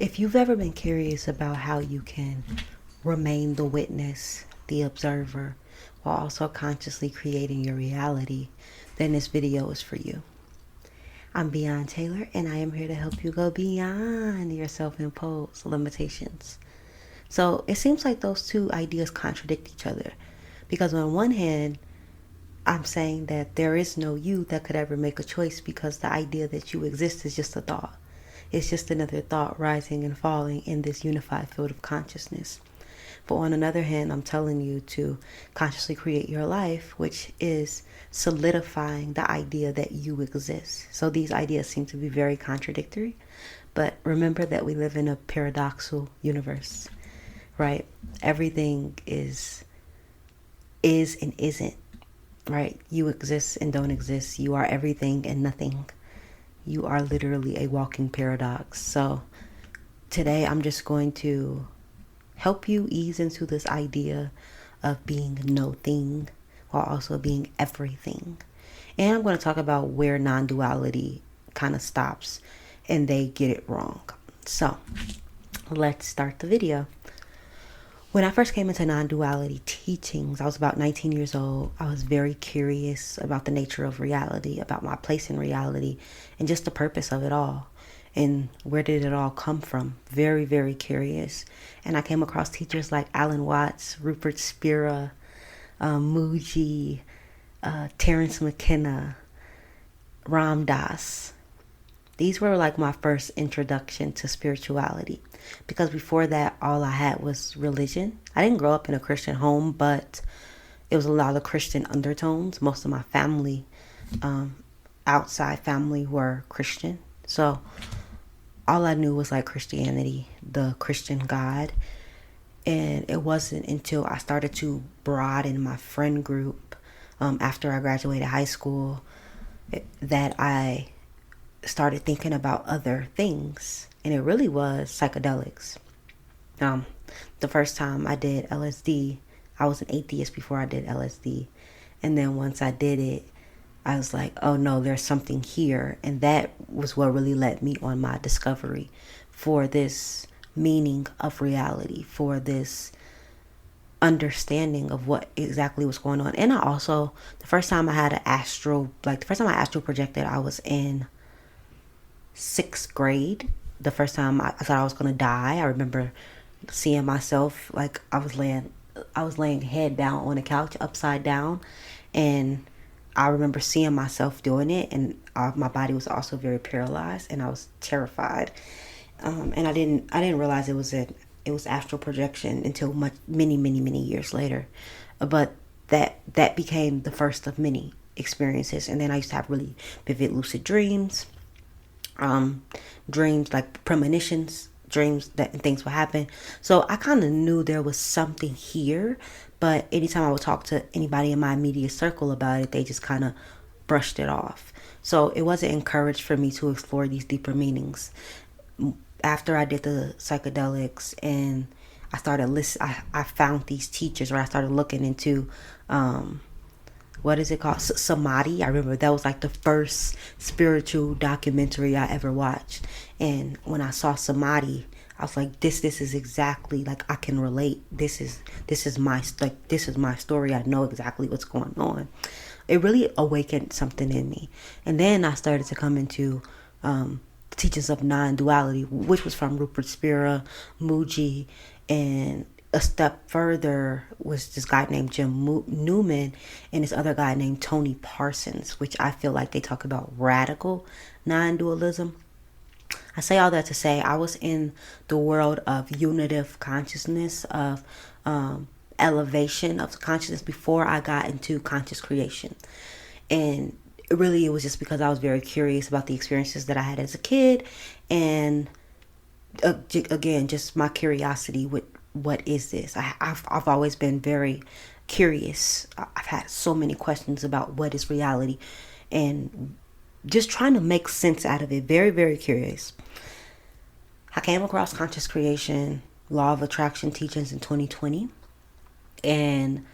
If you've ever been curious about how you can remain the witness, the observer, while also consciously creating your reality, then this video is for you. I'm Beyond Taylor, and I am here to help you go beyond your self-imposed limitations. So it seems like those two ideas contradict each other, because on one hand, I'm saying that there is no you that could ever make a choice because the idea that you exist is just a thought. It's just another thought rising and falling in this unified field of consciousness. But on another hand, I'm telling you to consciously create your life, which is solidifying the idea that you exist. So these ideas seem to be very contradictory, but remember that we live in a paradoxical universe, right? Everything is and isn't, right? You exist and don't exist. You are everything and nothing. You are literally a walking paradox. So today I'm just going to help you ease into this idea of being no thing while also being everything. And I'm going to talk about where non-duality kind of stops and they get it wrong. So let's start the video. When I first came into non-duality teachings, I was about 19 years old. I was very curious about the nature of reality, about my place in reality, and just the purpose of it all. And where did it all come from? Very, very curious. And I came across teachers like Alan Watts, Rupert Spira, Mooji, Terrence McKenna, Ram Dass. These were like my first introduction to spirituality, because before that, all I had was religion. I didn't grow up in a Christian home, but it was a lot of Christian undertones. Most of my family, outside family, were Christian. So all I knew was like Christianity, the Christian God. And it wasn't until I started to broaden my friend group after I graduated high school that I started thinking about other things, and it really was psychedelics. The first time I did LSD, I was an atheist before I did LSD, and then once I did it, I was like, oh no, there's something here, and that was what really led me on my discovery for this meaning of reality, for this understanding of what exactly was going on. And I also, the first time I astral projected, I was in 6th grade. The first time I thought I was gonna die, I remember seeing myself like I was laying head down on a couch upside down, and I remember seeing myself doing it, and my body was also very paralyzed, and I was terrified. And I didn't realize it was astral projection until many years later. But that became the first of many experiences, and then I used to have really vivid lucid dreams. Dreams like premonitions, dreams that things would happen. So I kind of knew there was something here, but anytime I would talk to anybody in my immediate circle about it, they just kind of brushed it off. So it wasn't encouraged for me to explore these deeper meanings. After I did the psychedelics and I started I found these teachers, or I started looking into what is it called? Samadhi. I remember that was like the first spiritual documentary I ever watched. And when I saw Samadhi, I was like, this is exactly, like, I can relate. This is my story. I know exactly what's going on. It really awakened something in me. And then I started to come into the teachings of non-duality, which was from Rupert Spira, Mooji, and a step further was this guy named Jim Newman and this other guy named Tony Parsons, which I feel like they talk about radical non-dualism. I say all that to say I was in the world of unitive consciousness, of elevation of consciousness before I got into conscious creation. And really it was just because I was very curious about the experiences that I had as a kid, and again, just my curiosity with what is this. I've always been very curious. I've had so many questions about what is reality, and just trying to make sense out of it. Very, very curious. I came across conscious creation, law of attraction teachings in 2020, and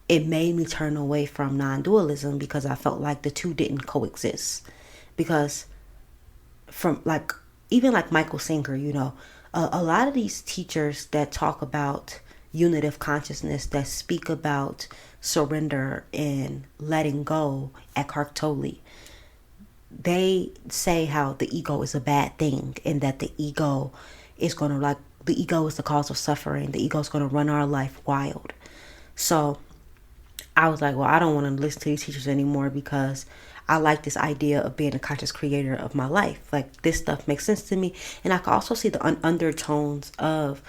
it made me turn away from non-dualism because I felt like the two didn't coexist. Because from like even like Michael Singer, a lot of these teachers that talk about unitive consciousness, that speak about surrender and letting go, Eckhart Tolle, they say how the ego is a bad thing, and that the ego is going to, like, the ego is the cause of suffering. The ego is going to run our life wild. So I was like, well, I don't want to listen to these teachers anymore, because I like this idea of being a conscious creator of my life. Like, this stuff makes sense to me. And I can also see the undertones of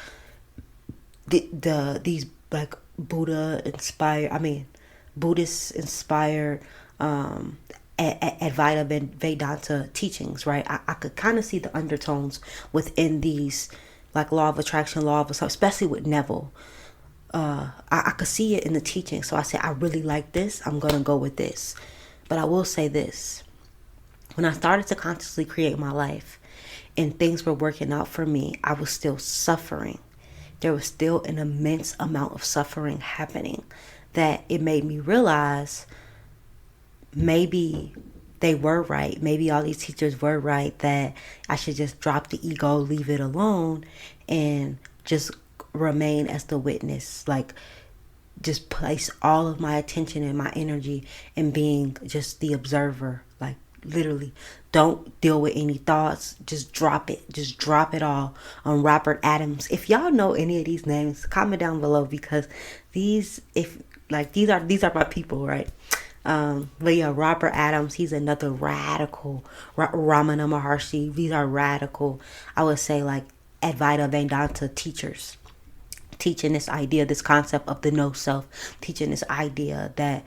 these like Buddhist inspired Advaita Vedanta teachings, right? I could kind of see the undertones within these, like law of attraction, law of, especially with Neville. I could see it in the teaching. So I said, I really like this. I'm going to go with this. But I will say this. When I started to consciously create my life and things were working out for me, I was still suffering. There was still an immense amount of suffering happening, that it made me realize maybe they were right. Maybe all these teachers were right, that I should just drop the ego, leave it alone, and just remain as the witness. Like, just place all of my attention and my energy in being just the observer. Like, literally, don't deal with any thoughts. Just drop it. Just drop it all on Robert Adams. If y'all know any of these names, comment down below, because these are my people, right? But yeah, Robert Adams, he's another radical. Ramana Maharshi, these are radical, I would say, like Advaita Vedanta teachers, teaching this idea, this concept of the no self, teaching this idea that,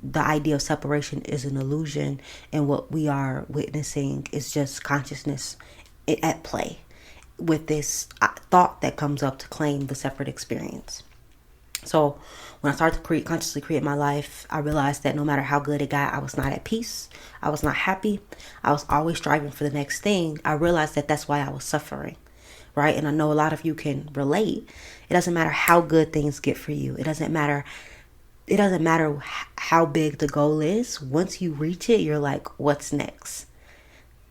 the idea of separation is an illusion, and what we are witnessing is just consciousness at play with this thought that comes up to claim the separate experience. So when I started to consciously create my life, I realized that no matter how good it got, I was not at peace. I was not happy. I was always striving for the next thing. I realized that that's why I was suffering, right? And I know a lot of you can relate. It doesn't matter how good things get for you. It doesn't matter how big the goal is. Once you reach it, you're like, what's next?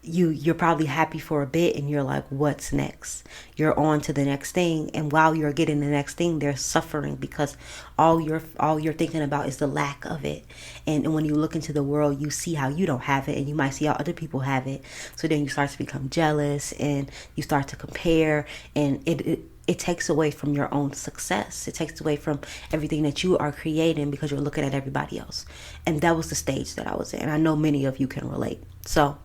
You're probably happy for a bit, and you're like, what's next? You're on to the next thing, and while you're getting the next thing, there's suffering, because all you're thinking about is the lack of it. And when you look into the world, you see how you don't have it, and you might see how other people have it. So then you start to become jealous, and you start to compare, and it takes away from your own success. It takes away from everything that you are creating, because you're looking at everybody else. And that was the stage that I was in. I know many of you can relate. So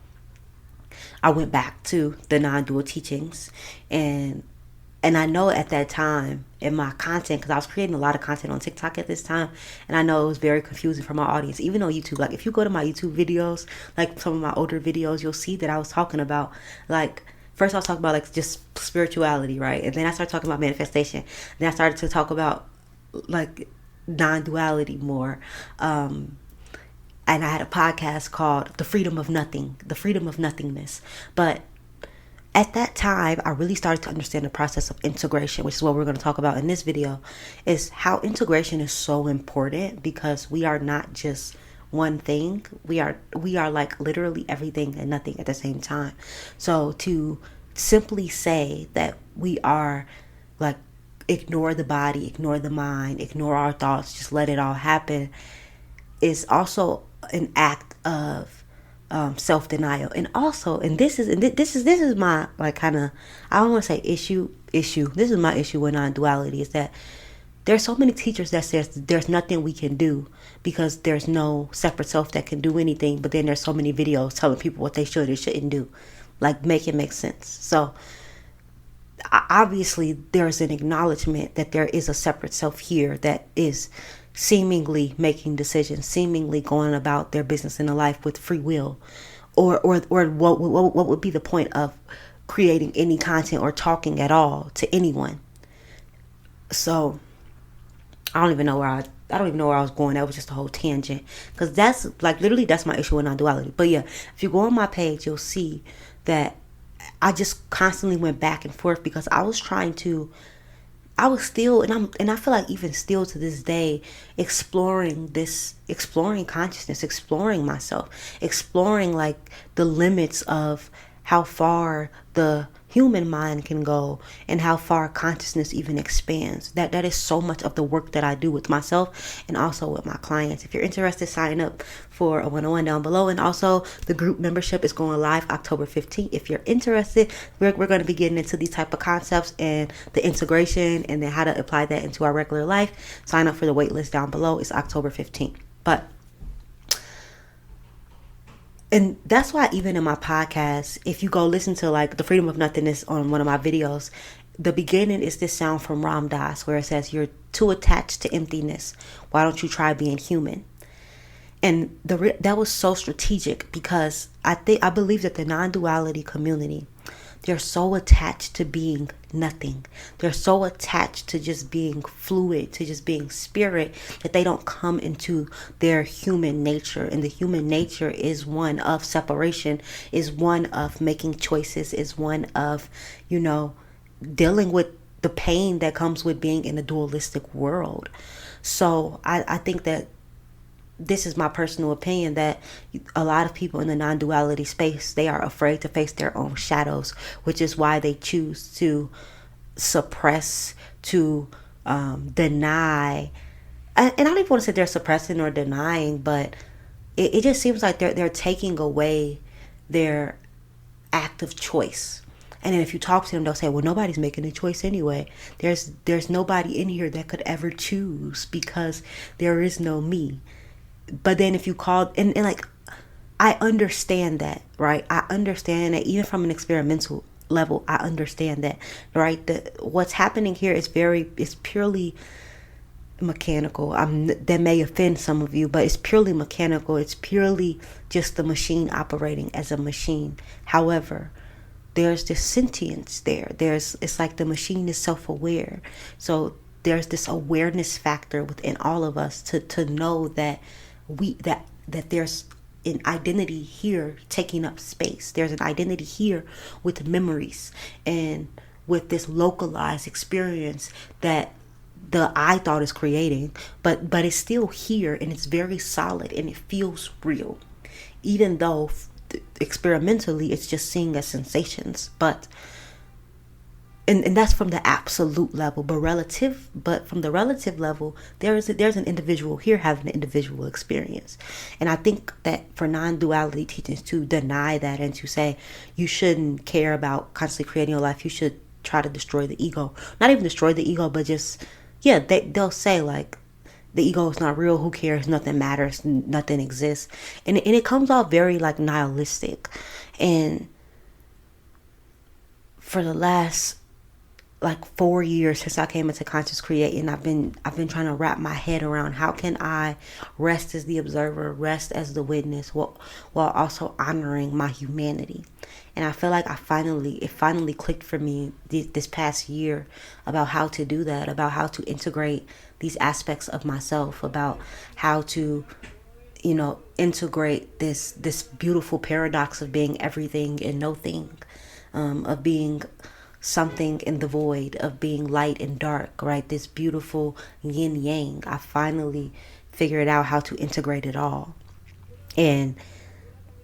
I went back to the non-dual teachings, and I know at that time in my content, because I was creating a lot of content on TikTok at this time, and I know it was very confusing for my audience, even on YouTube. Like, if you go to my YouTube videos, like some of my older videos, you'll see that I was talking about, like, first I was talking about like just spirituality, right? And then I started talking about manifestation. Then I started to talk about like non-duality more. And I had a podcast called The Freedom of Nothing, The Freedom of Nothingness. But at that time, I really started to understand the process of integration, which is what we're going to talk about in this video, is how integration is so important, because we are not just one thing. We are like literally everything and nothing at the same time. So to simply say that we are like, ignore the body, ignore the mind, ignore our thoughts, just let it all happen, is also an act of self-denial. And also, and this is my like kind of, I don't want to say issue. This is my issue with non-duality, is that there's so many teachers that says there's nothing we can do because there's no separate self that can do anything. But then there's so many videos telling people what they should or shouldn't do. Like, make it make sense. So obviously there's an acknowledgement that there is a separate self here that is seemingly making decisions, seemingly going about their business in the life with free will, or what would be the point of creating any content or talking at all to anyone? So I don't even know where I was going. That was just a whole tangent, because that's like literally that's my issue with non-duality. But yeah, if you go on my page, you'll see that I just constantly went back and forth, because I was still, and I feel like even still to this day, exploring consciousness, exploring myself, exploring like the limits of how far the human mind can go and how far consciousness even expands. That is so much of the work that I do with myself and also with my clients. If you're interested, sign up for a 101 down below, and also the group membership is going live October 15th. If you're interested, we're going to be getting into these type of concepts and the integration and then how to apply that into our regular life. Sign up for the waitlist down below. It's October 15th. And that's why even in my podcast, if you go listen to like the Freedom of Nothingness on one of my videos, the beginning is this sound from Ram Dass where it says, "You're too attached to emptiness. Why don't you try being human?" And that was so strategic because I believe that the non-duality community, they're so attached to being nothing. They're so attached to just being fluid, to just being spirit, that they don't come into their human nature. And the human nature is one of separation, is one of making choices, is one of, dealing with the pain that comes with being in a dualistic world. So I think that this is my personal opinion, that a lot of people in the non-duality space, they are afraid to face their own shadows, which is why they choose to suppress, to deny. And I don't even want to say they're suppressing or denying, but it just seems like they're taking away their active choice. And then if you talk to them, they'll say, well, nobody's making a choice anyway. There's nobody in here that could ever choose because there is no me. But then if you call, and like, I understand that, right? I understand that even from an experimental level, I understand that, right? That what's happening here is purely mechanical. That may offend some of you, but it's purely mechanical. It's purely just the machine operating as a machine. However, there's this sentience there. It's like the machine is self-aware. So there's this awareness factor within all of us to know that that there's an identity here taking up space. There's an identity here with memories and with this localized experience that the I thought is creating, but it's still here and it's very solid and it feels real, even though experimentally it's just seeing as sensations. But and that's from the absolute level, but from the relative level, there's an individual here having an individual experience. And I think that for non-duality teachings to deny that and to say you shouldn't care about constantly creating your life, you should try to destroy the ego. Not even destroy the ego, but just, they'll say like, the ego is not real, who cares, nothing matters, nothing exists. And it comes off very like nihilistic. And for the last like 4 years since I came into conscious creating, I've been trying to wrap my head around how can I rest as the observer, rest as the witness, while also honoring my humanity. And I feel like it finally clicked for me this past year about how to do that, about how to integrate these aspects of myself, about how to integrate this beautiful paradox of being everything and nothing, of being something in the void, of being light and dark, right? This beautiful yin yang. I finally figured out how to integrate it all. And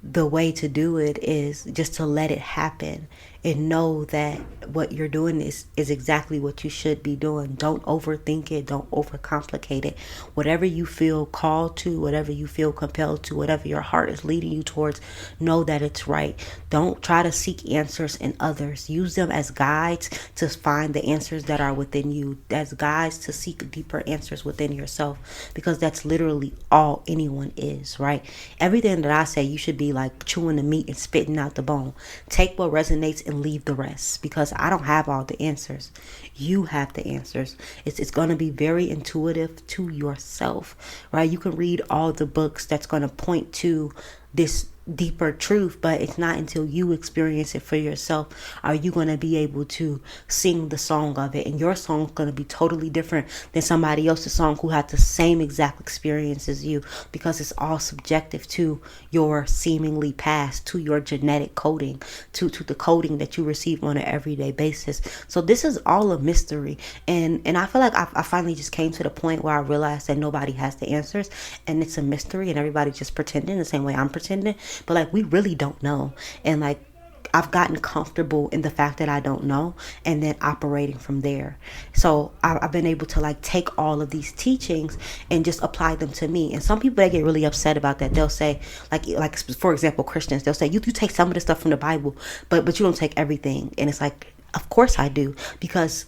the way to do it is just to let it happen and know that what you're doing is exactly what you should be doing. Don't overthink it. Don't overcomplicate it. Whatever you feel called to, whatever you feel compelled to, whatever your heart is leading you towards, know that it's right. Don't try to seek answers in others. Use them as guides to find the answers that are within you, as guides to seek deeper answers within yourself, because that's literally all anyone is, right? Everything that I say, you should be like chewing the meat and spitting out the bone. Take what resonates and leave the rest, because I don't have all the answers. You have the answers. It's going to be very intuitive to yourself, right? You can read all the books that's going to point to this deeper truth, but it's not until you experience it for yourself are you going to be able to sing the song of it. And your song's going to be totally different than somebody else's song who had the same exact experience as you, because it's all subjective to your seemingly past, to your genetic coding, to the coding that you receive on an everyday basis. So this is all a mystery, and I feel like I finally just came to the point where I realized that nobody has the answers and it's a mystery and everybody's just pretending the same way I'm pretending. But like, we really don't know. And like, I've gotten comfortable in the fact that I don't know, and then operating from there. So I've been able to like take all of these teachings and just apply them to me. And some people, they get really upset about that. They'll say, like for example, Christians, they'll say, you take some of the stuff from the Bible, but you don't take everything. And it's like, of course I do, because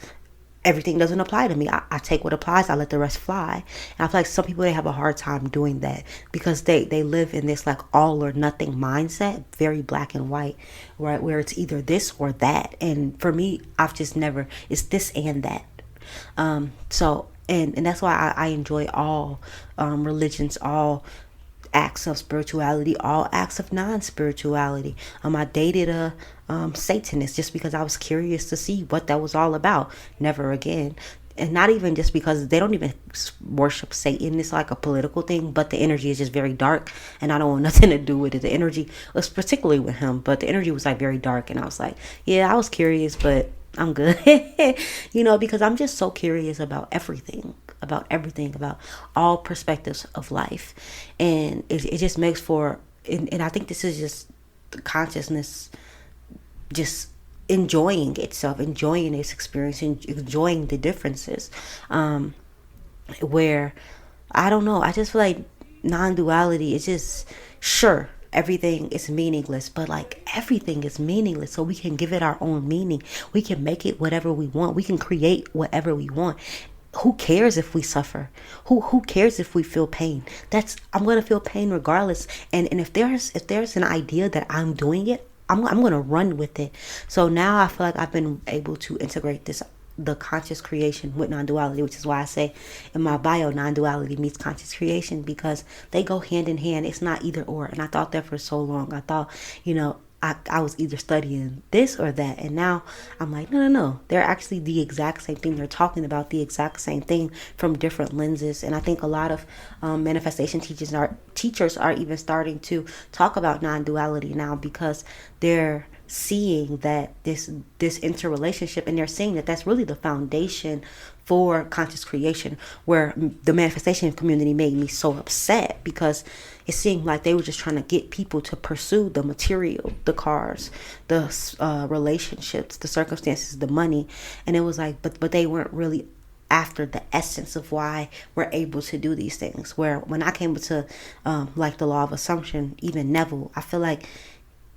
everything doesn't apply to me. I take what applies, I let the rest fly. And I feel like some people, they have a hard time doing that because they live in this like all or nothing mindset, very black and white, right? Where it's either this or that. And for me, I've just never, it's this and that. So, and that's why I enjoy all religions, all acts of spirituality, all acts of non-spirituality. I dated a Satanist just because I was curious to see what that was all about. Never again. And not even just because they don't even worship Satan. It's like a political thing, but the energy is just very dark, and I don't want nothing to do with it. The energy was particularly with him, but the energy was like very dark, and I was like, yeah, I was curious, but I'm good. Because I'm just so curious about everything, about all perspectives of life. And it just makes for, and I think this is just consciousness just enjoying itself, enjoying its experience, and enjoying the differences. Where, I don't know, I just feel like non-duality is just, sure, everything is meaningless, but like everything is meaningless, so we can give it our own meaning. We can make it whatever we want. We can create whatever we want. Who cares if we suffer? Who cares if we feel pain? I'm gonna feel pain regardless. And if there's an idea that I'm doing it, I'm gonna run with it. So now I feel like I've been able to integrate the conscious creation with non-duality, which is why I say in my bio, non-duality meets conscious creation, because they go hand in hand. It's not either or. And I thought that for so long. I thought, I was either studying this or that. And now I'm like, no. They're actually the exact same thing. They're talking about the exact same thing from different lenses. And I think a lot of manifestation teachers are even starting to talk about non-duality now, because they're seeing that this interrelationship, and they're seeing that that's really the foundation for conscious creation, where the manifestation community made me so upset, because it seemed like they were just trying to get people to pursue the material, the cars, the relationships, the circumstances, the money. And it was like, but they weren't really after the essence of why we're able to do these things. Where when I came to like the law of assumption, even Neville, I feel like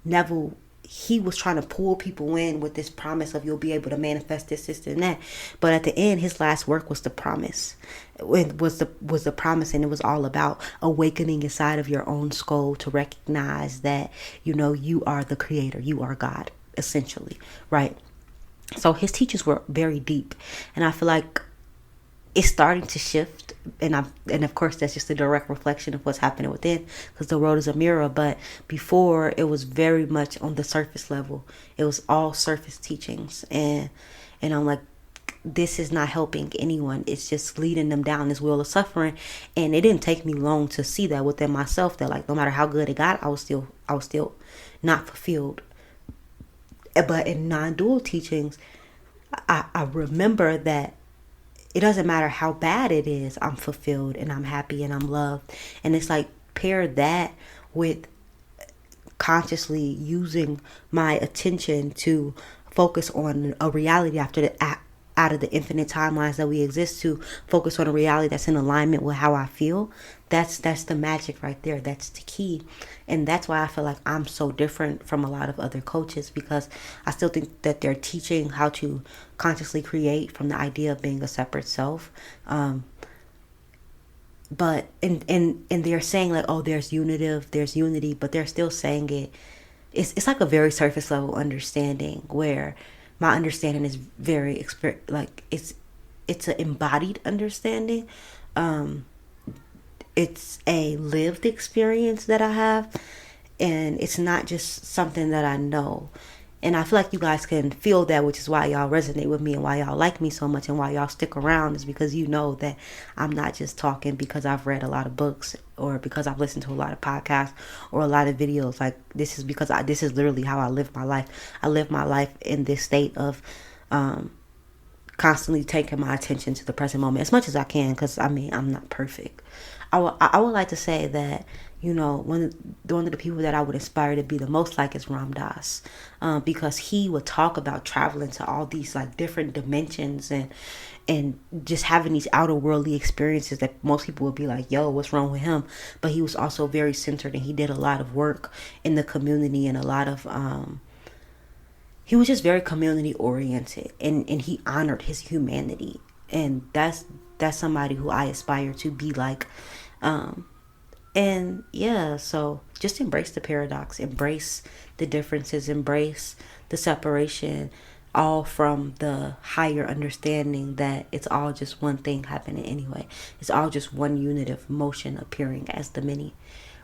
Neville, he was trying to pull people in with this promise of you'll be able to manifest this and that. But at the end, his last work was the promise. It was the promise, and it was all about awakening inside of your own skull to recognize that, you are the creator. You are God, essentially, right? So his teachings were very deep. And I feel like it's starting to shift, and of course that's just a direct reflection of what's happening within, because the world is a mirror. But before, it was very much on the surface level. It was all surface teachings, and I'm like, this is not helping anyone. It's just leading them down this wheel of suffering. And it didn't take me long to see that within myself, that like no matter how good it got, I was still not fulfilled. But in non-dual teachings, I remember that it doesn't matter how bad it is, I'm fulfilled and I'm happy and I'm loved. And it's like, pair that with consciously using my attention to focus on a reality out of the infinite timelines that we exist, to focus on a reality that's in alignment with how I feel. That's the magic right there. That's the key. And that's why I feel like I'm so different from a lot of other coaches, because I still think that they're teaching how to consciously create from the idea of being a separate self. But and they're saying like, oh, there's unity, but they're still saying it's like a very surface level understanding, where my understanding is very it's an embodied understanding. It's a lived experience that I have, and it's not just something that I know. And I feel like you guys can feel that, which is why y'all resonate with me and why y'all like me so much and why y'all stick around, is because you know that I'm not just talking because I've read a lot of books or because I've listened to a lot of podcasts or a lot of videos. Like, this is because this is literally how I live my life. I live my life in this state of constantly taking my attention to the present moment as much as I can, because I'm not perfect. I would like to say that, one of the people that I would aspire to be the most like is Ram Dass, because he would talk about traveling to all these like different dimensions and just having these outer worldly experiences that most people would be like, yo, what's wrong with him? But he was also very centered, and he did a lot of work in the community, and a lot of he was just very community oriented, and he honored his humanity. And that's somebody who I aspire to be like. And yeah, so just embrace the paradox, embrace the differences, embrace the separation, all from the higher understanding that it's all just one thing happening anyway. It's all just one unit of motion appearing as the many,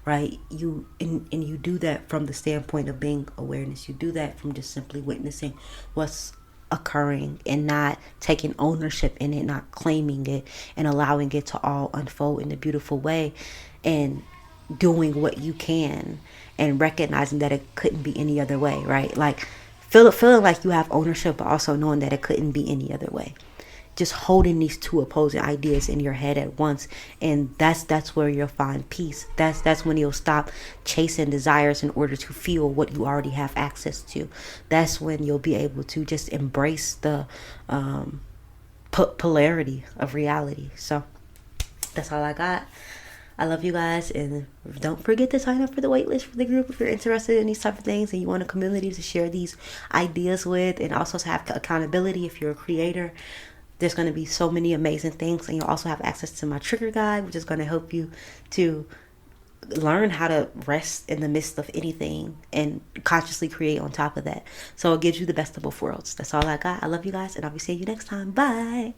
right? And you do that from the standpoint of being awareness. You do that from just simply witnessing what's occurring and not taking ownership in it, not claiming it, and allowing it to all unfold in a beautiful way, and doing what you can and recognizing that it couldn't be any other way, right? Like feeling like you have ownership, but also knowing that it couldn't be any other way. Just holding these two opposing ideas in your head at once, and that's where you'll find peace. That's when you'll stop chasing desires in order to feel what you already have access to. That's when you'll be able to just embrace the polarity of reality. So that's all I got. I love you guys, and don't forget to sign up for the waitlist for the group if you're interested in these type of things and you want a community to share these ideas with, and also to have accountability if you're a creator. There's going to be so many amazing things, and you'll also have access to my trigger guide, which is going to help you to learn how to rest in the midst of anything and consciously create on top of that. So it gives you the best of both worlds. That's all I got. I love you guys, and I'll be seeing you next time. Bye.